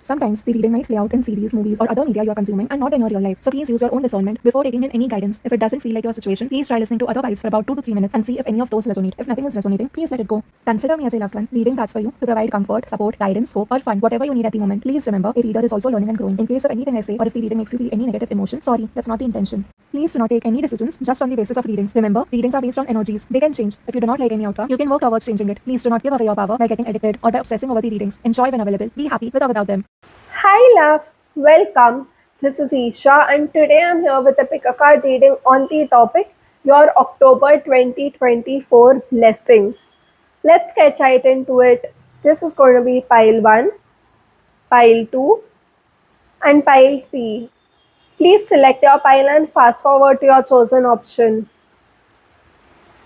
Sometimes the reading might play out in series, movies, or other media you're consuming and not in your real life. So please use your own discernment before taking in any guidance. If it doesn't feel like your situation, please try listening to other vibes for about 2 to 3 minutes and see if any of those resonate. If nothing is resonating, please let it go. Consider me as a loved one, reading cards for you to provide comfort, support, guidance, hope, or fun, whatever you need at the moment. Please remember, a reader is also learning and growing. In case of anything I say, or if the reading makes you feel any negative emotion, sorry, that's not the intention. Please do not take any decisions just on the basis of readings. Remember, readings are based on energies. They can change. If you do not like any outcome, you can work towards changing it. Please do not give away your power by getting addicted or by obsessing over the readings. Enjoy when available. Be happy with or without them. Hi, love. Welcome. This is Isha, and today I'm here with a pick a card reading on the topic Your October 2024 Blessings. Let's get right into it. This is going to be pile 1, pile 2, and pile 3. Please select your pile and fast forward to your chosen option.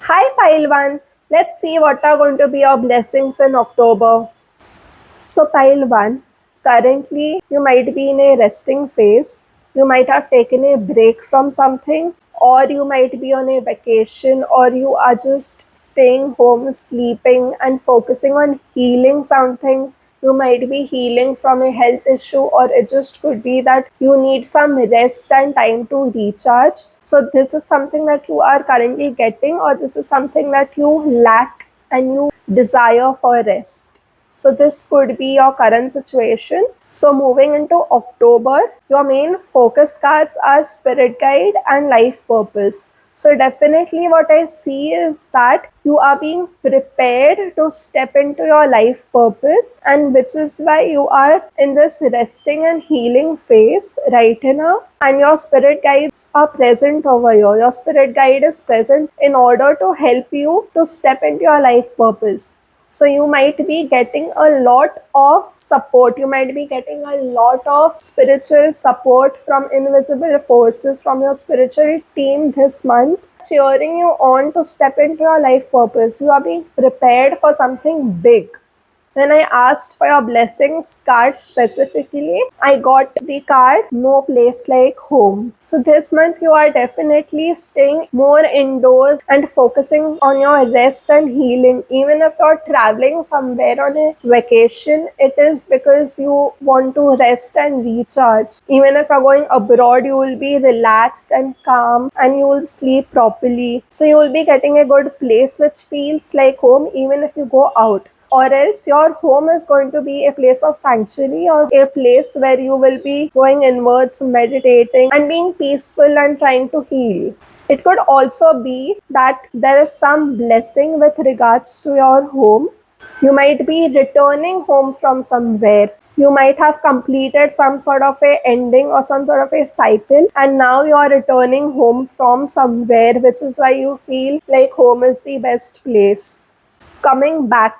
Hi, pile 1. Let's see what are going to be your blessings in October. So, pile 1. Currently, you might be in a resting phase. You might have taken a break from something, or you might be on a vacation, or you are just staying home, sleeping, and focusing on healing something. You might be healing from a health issue, or it just could be that you need some rest and time to recharge. So, this is something that you are currently getting, or this is something that you lack and you desire for rest. So this could be your current situation. So moving into October, your main focus cards are Spirit Guide and Life Purpose. So definitely what I see is that you are being prepared to step into your life purpose, and which is why you are in this resting and healing phase right now. And your spirit guides are present over here. Your spirit guide is present in order to help you to step into your life purpose. So you might be getting a lot of support. You might be getting a lot of spiritual support from invisible forces, from your spiritual team this month, cheering you on to step into your life purpose. You are being prepared for something big. When I asked for your blessings card specifically, I got the card No Place Like Home. So this month you are definitely staying more indoors and focusing on your rest and healing. Even if you're traveling somewhere on a vacation, it is because you want to rest and recharge. Even if you're going abroad, you will be relaxed and calm and you will sleep properly. So you will be getting a good place which feels like home even if you go out. Or else your home is going to be a place of sanctuary, or a place where you will be going inwards, meditating and being peaceful and trying to heal. It could also be that there is some blessing with regards to your home. You might be returning home from somewhere. You might have completed some sort of a ending or some sort of a cycle, and now you are returning home from somewhere, which is why you feel like home is the best place. Coming back.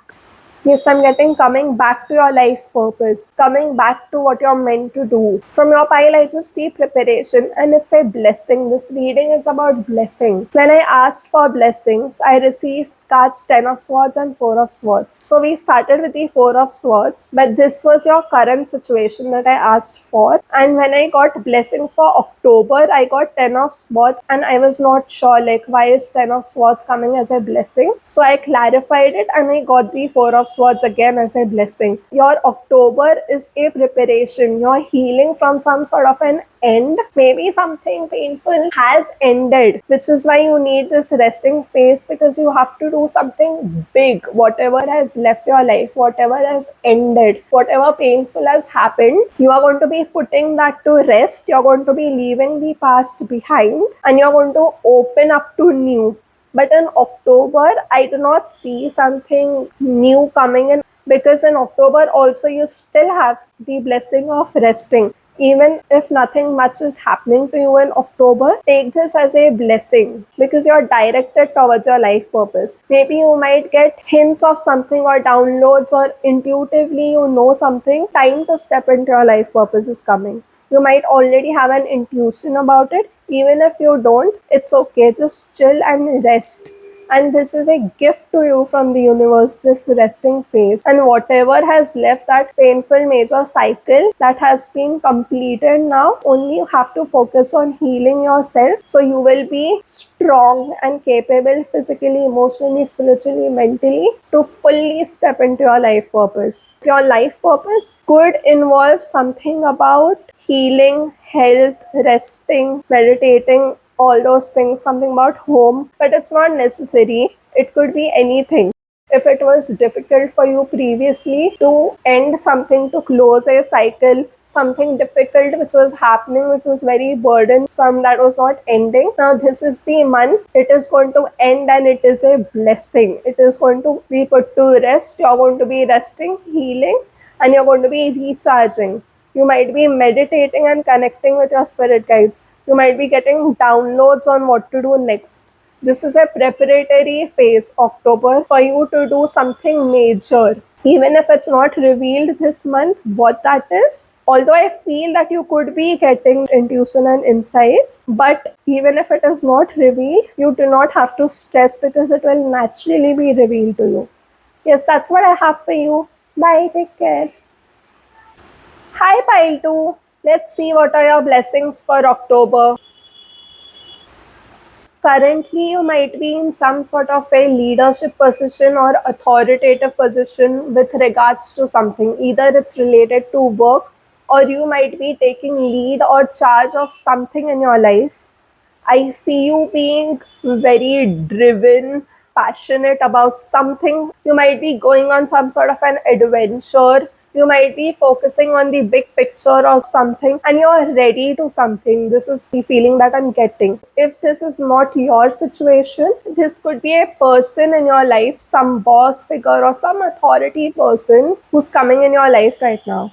Yes, I'm getting coming back to your life purpose, coming back to what you're meant to do. From your pile, I just see preparation, and it's a blessing. This reading is about blessing. When I asked for blessings, I received cards 10 of swords and 4 of swords. So we started with the 4 of swords, but this was your current situation that I asked for. And when I got blessings for October, I got 10 of swords, and I was not sure like why is 10 of swords coming as a blessing. So I clarified it and I got the 4 of swords again as a blessing. Your October is a preparation. You're healing from some sort of an end. Maybe something painful has ended, which is why you need this resting phase, because you have to do something big. Whatever has left your life, whatever has ended, whatever painful has happened, you are going to be putting that to rest. You're going to be leaving the past behind and you're going to open up to new. But in October, I do not see something new coming in, because in October also you still have the blessing of resting. Even if nothing much is happening to you in October, take this as a blessing, because you're directed towards your life purpose. Maybe you might get hints of something or downloads, or intuitively you know something. Time to step into your life purpose is coming. You might already have an intuition about it. Even if you don't, it's okay. Just chill and rest. and this is a gift to you from the universe, this resting phase. And whatever has left, that painful major cycle that has been completed now, only you have to focus on healing yourself, so you will be strong and capable physically, emotionally, spiritually, mentally to fully step into your life purpose. Your life purpose could involve something about healing, health, resting, meditating, all those things, something about home, but it's not necessary. It could be anything. If it was difficult for you previously to end something, to close a cycle, something difficult which was happening, which was very burdensome, that was not ending, now this is the month. It is going to end and it is a blessing. It is going to be put to rest. You're going to be resting, healing, and you're going to be recharging. You might be meditating and connecting with your spirit guides. You might be getting downloads on what to do next. This is a preparatory phase, October, for you to do something major. Even if it's not revealed this month what that is, although I feel that you could be getting intuition and insights, but even if it is not revealed, you do not have to stress because it will naturally be revealed to you. Yes, that's what I have for you. Bye, take care. Hi, Pile 2. Let's see what are your blessings for October. Currently, you might be in some sort of a leadership position or authoritative position with regards to something. Either it's related to work, or you might be taking lead or charge of something in your life. I see you being very driven, passionate about something. You might be going on some sort of an adventure. You might be focusing on the big picture of something and you're ready to something. This is the feeling that I'm getting. If this is not your situation, this could be a person in your life, some boss figure or some authority person who's coming in your life right now.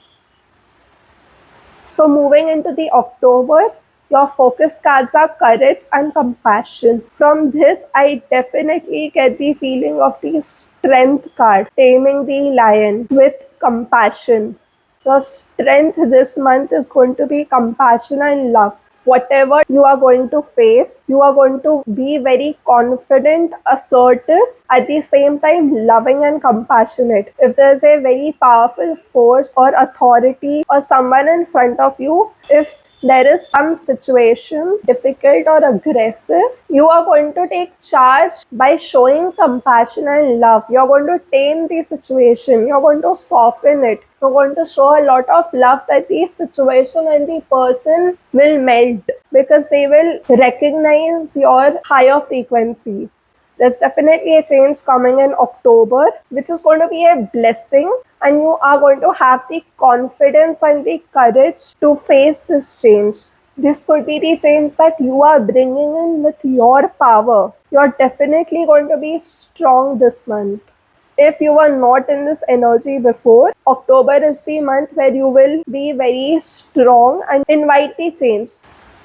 So, moving into the October, your focus cards are courage and compassion. From this, I definitely get the feeling of the strength card, taming the lion with compassion. Your strength this month is going to be compassion and love. Whatever you are going to face, you are going to be very confident, assertive, at the same time loving and compassionate. If there's a very powerful force or authority or someone in front of you, if there is some situation difficult or aggressive, you are going to take charge by showing compassion and love. You're going to tame the situation, you're going to soften it, you're going to show a lot of love, that the situation and the person will melt because they will recognize your higher frequency. There's definitely a change coming in October, which is going to be a blessing, and you are going to have the confidence and the courage to face this change. This could be the change that you are bringing in with your power. You're definitely going to be strong this month. If you were not in this energy before, October is the month where you will be very strong and invite the change.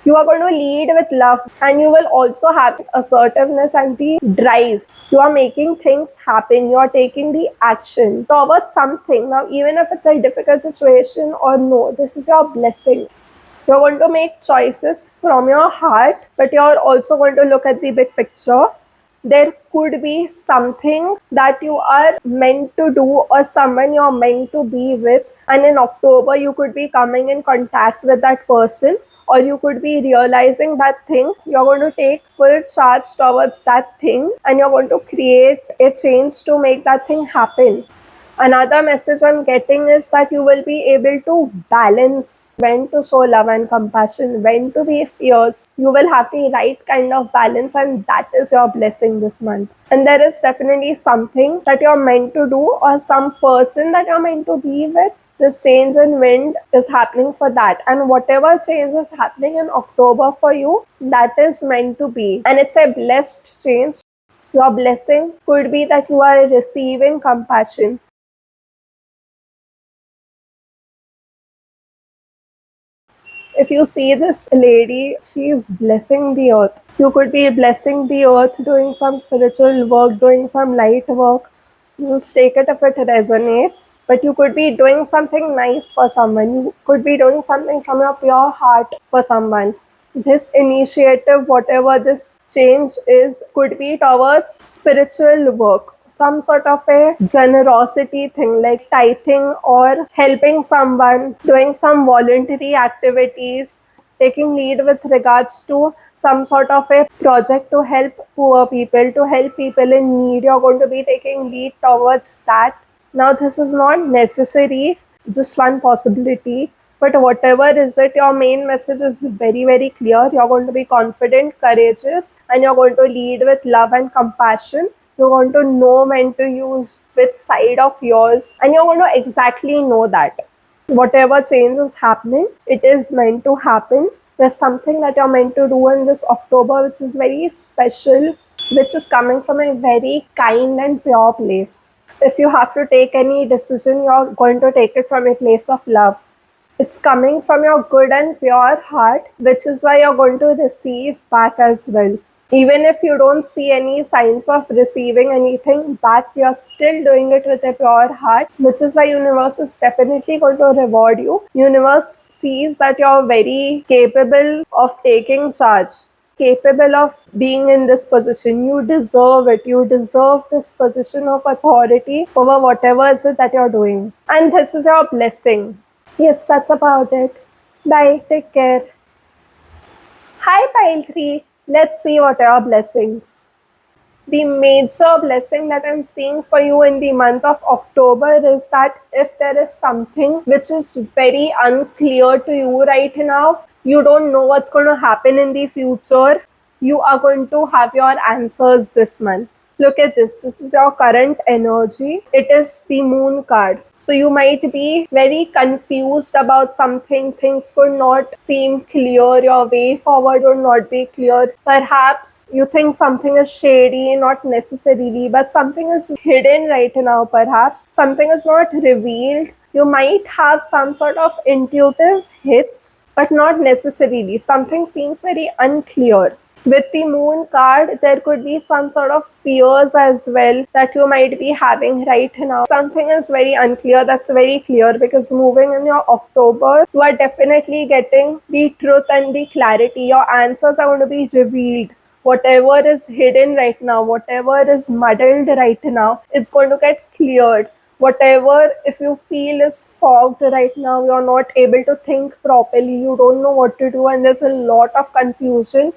You are going to lead with love, and you will also have assertiveness and the drive. You are making things happen. You are taking the action towards something. Now, even if it's a difficult situation or no, this is your blessing. You're going to make choices from your heart, but you're also going to look at the big picture. There could be something that you are meant to do or someone you're meant to be with, and in October you could be coming in contact with that person, or you could be realizing that thing. You're going to take full charge towards that thing and you're going to create a change to make that thing happen. Another message I'm getting is that you will be able to balance when to show love and compassion, when to be fierce. You will have the right kind of balance, and that is your blessing this month. And there is definitely something that you're meant to do, or some person that you're meant to be with. This change in wind is happening for that, and whatever change is happening in October for you, that is meant to be, and it's a blessed change. Your blessing could be that you are receiving compassion. If you see this lady, she is blessing the earth. You could be blessing the earth, doing some spiritual work, doing some light work. Just take it if it resonates. But you could be doing something nice for someone. You could be doing something from your pure heart for someone. This initiative, whatever this change is, could be towards spiritual work, some sort of a generosity thing like tithing or helping someone, doing some voluntary activities, taking lead with regards to some sort of a project to help poor people, to help people in need. You're going to be taking lead towards that. Now, this is not necessary, just one possibility, but whatever is it, your main message is very, very clear. You're going to be confident, courageous, and you're going to lead with love and compassion. You're going to know when to use which side of yours, and you're going to exactly know that whatever change is happening, it is meant to happen. There's something that you're meant to do in this October which is very special, which is coming from a very kind and pure place. If you have to take any decision, you're going to take it from a place of love. It's coming from your good and pure heart, which is why you're going to receive back as well. Even if you don't see any signs of receiving anything back, you're still doing it with a pure heart, which is why universe is definitely going to reward you. Universe sees that you're very capable of taking charge, capable of being in this position. You deserve it. You deserve this position of authority over whatever is it that you're doing. And this is your blessing. Yes, that's about it. Bye. Take care. Hi, Pile 3. Let's see what are your blessings. The major blessing that I'm seeing for you in the month of October is that if there is something which is very unclear to you right now, you don't know what's going to happen in the future, you are going to have your answers this month. Look at this. This is your current energy. It is the moon card. So you might be very confused about something. Things could not seem clear. Your way forward would not be clear. Perhaps you think something is shady, not necessarily, but something is hidden right now. Perhaps something is not revealed. You might have some sort of intuitive hits, but not necessarily. Something seems very unclear. With the moon card, there could be some sort of fears as well that you might be having right now. Something is very unclear, that's very clear, because moving in your October, you are definitely getting the truth and the clarity. Your answers are going to be revealed. Whatever is hidden right now, whatever is muddled right now, is going to get cleared. Whatever, if you feel is fogged right now, you're not able to think properly, you don't know what to do, and there's a lot of confusion.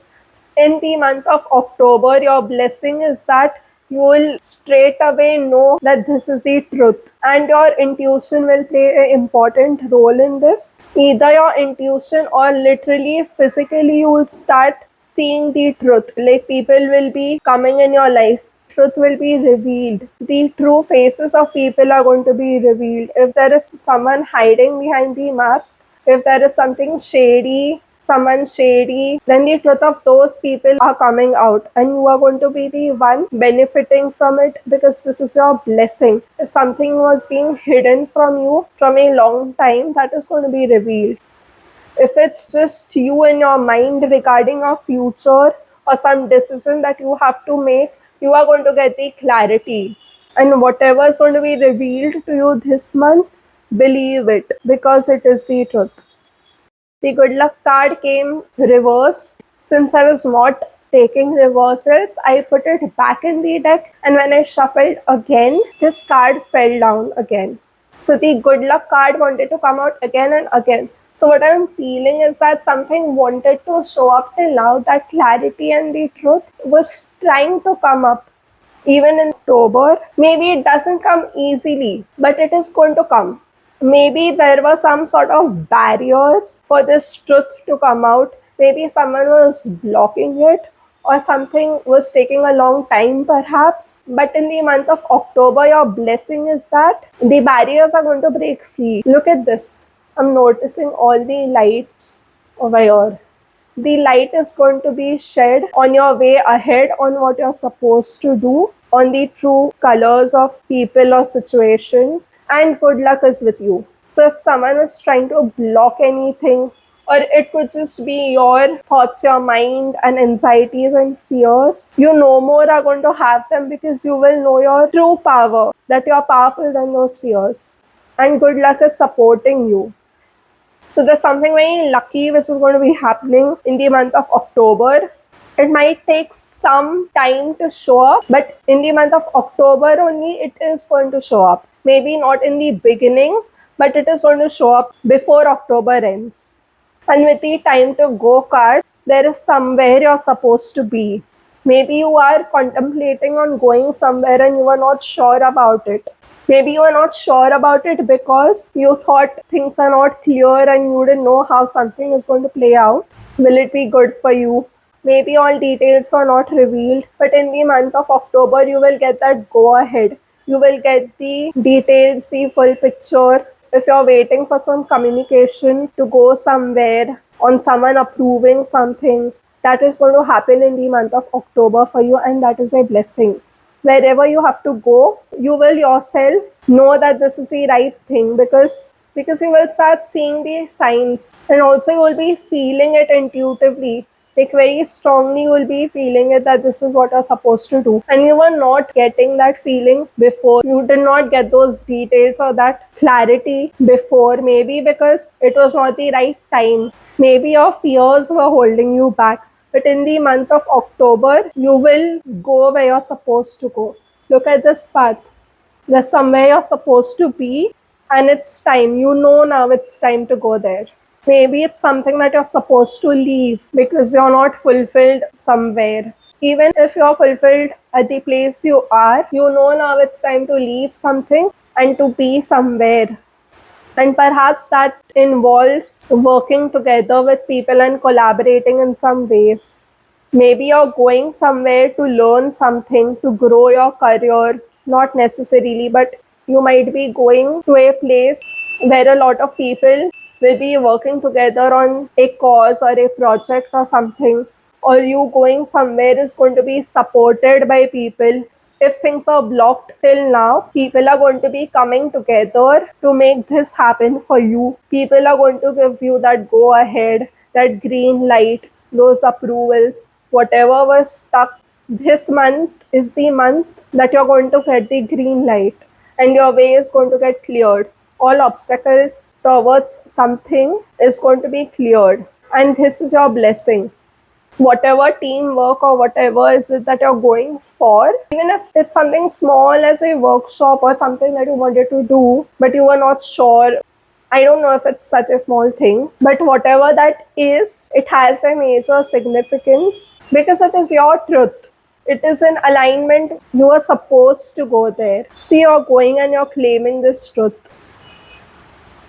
In the month of October, your blessing is that you will straight away know that this is the truth, and your intuition will play an important role in this. Either your intuition or literally physically you will start seeing the truth, like people will be coming in your life, truth will be revealed, the true faces of people are going to be revealed. If there is someone hiding behind the mask, if there is something shady, someone shady, then the truth of those people are coming out, and you are going to be the one benefiting from it, because this is your blessing. If something was being hidden from you from a long time, that is going to be revealed. If it's just you in your mind regarding your future or some decision that you have to make, you are going to get the clarity. And whatever is going to be revealed to you this month, believe it, because it is the truth. The good luck card came reversed. Since I was not taking reversals, I put it back in the deck, and when I shuffled again, this card fell down again. So the good luck card wanted to come out again and again. So what I'm feeling is that something wanted to show up till now, that clarity and the truth was trying to come up. Even in October, maybe it doesn't come easily, but it is going to come. Maybe there were some sort of barriers for this truth to come out. Maybe someone was blocking it, or something was taking a long time perhaps. But in the month of October, your blessing is that the barriers are going to break free. Look at this. I'm noticing all the lights over here. The light is going to be shed on your way ahead on what you're supposed to do, on the true colors of people or situation, and good luck is with you. So if someone is trying to block anything, or it could just be your thoughts, your mind, and anxieties and fears, you no more are going to have them, because you will know your true power, that you're powerful than those fears. And good luck is supporting you. So there's something very lucky which is going to be happening in the month of October. It might take some time to show up, but in the month of October only it is going to show up. Maybe not in the beginning, but it is going to show up before October ends. And with the time to go card, there is somewhere you're supposed to be. Maybe you are contemplating on going somewhere and you are not sure about it. Maybe you are not sure about it because you thought things are not clear and you didn't know how something is going to play out. Will it be good for you? Maybe all details are not revealed, but in the month of October, you will get that go ahead. You will get the details, the full picture. If you're waiting for some communication to go somewhere, on someone approving something, that is going to happen in the month of October for you, and that is a blessing. Wherever you have to go, you will yourself know that this is the right thing because you will start seeing the signs, and also you will be feeling it intuitively, like very strongly you will be feeling it that this is what you're supposed to do, and you were not getting that feeling before. You did not get those details or that clarity before, maybe because it was not the right time. Maybe your fears were holding you back, but in the month of October you will go where you're supposed to go. Look at this path. There's somewhere you're supposed to be, and it's time. You know now it's time to go there. Maybe it's something that you're supposed to leave because you're not fulfilled somewhere. Even if you're fulfilled at the place you are, you know now it's time to leave something and to be somewhere. And perhaps that involves working together with people and collaborating in some ways. Maybe you're going somewhere to learn something, to grow your career, not necessarily, but you might be going to a place where a lot of people will be working together on a cause or a project or something, or you going somewhere is going to be supported by people. If things are blocked till now, people are going to be coming together to make this happen for you. People are going to give you that go ahead, that green light, those approvals. Whatever was stuck, this month is the month that you're going to get the green light and your way is going to get cleared. All obstacles towards something is going to be cleared, and this is your blessing. Whatever teamwork or whatever is it that you're going for, even if it's something small as a workshop or something that you wanted to do, but you were not sure. I don't know if it's such a small thing, but whatever that is, it has a major significance because it is your truth. It is in alignment. You are supposed to go there. See, you're going and you're claiming this truth.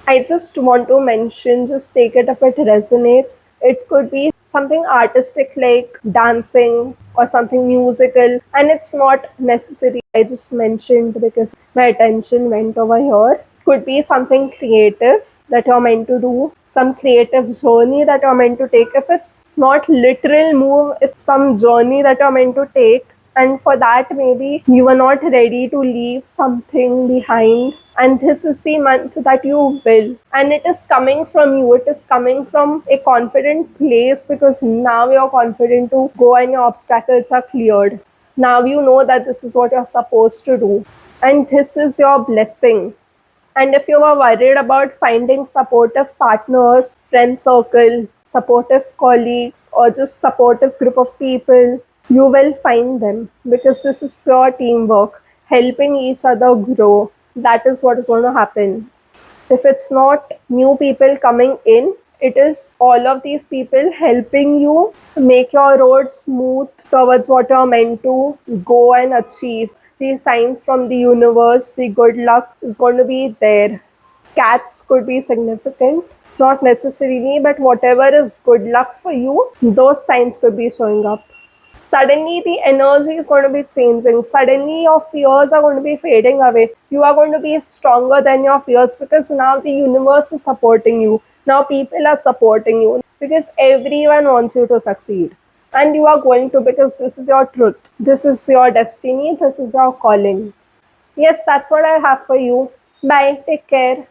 I just want to mention, just take it if it resonates. It could be something artistic like dancing or something musical, and it's not necessary. I just mentioned because my attention went over here. Could be something creative that you're meant to do, some creative journey that you're meant to take. If it's not literal move, it's some journey that you're meant to take. And for that, maybe you are not ready to leave something behind. And this is the month that you will. And it is coming from you. It is coming from a confident place because now you're confident to go and your obstacles are cleared. Now you know that this is what you're supposed to do. And this is your blessing. And if you are worried about finding supportive partners, friend circle, supportive colleagues, or just supportive group of people, you will find them because this is pure teamwork, helping each other grow. That is what is going to happen. If it's not new people coming in, it is all of these people helping you make your road smooth towards what you're meant to go and achieve. The signs from the universe, the good luck is going to be there. Cats could be significant, not necessarily, but whatever is good luck for you, those signs could be showing up. Suddenly the energy is going to be changing. Suddenly your fears are going to be fading away. You are going to be stronger than your fears because now the universe is supporting you. Now people are supporting you because everyone wants you to succeed. And you are going to because this is your truth. This is your destiny. This is your calling. Yes, that's what I have for you. Bye. Take care.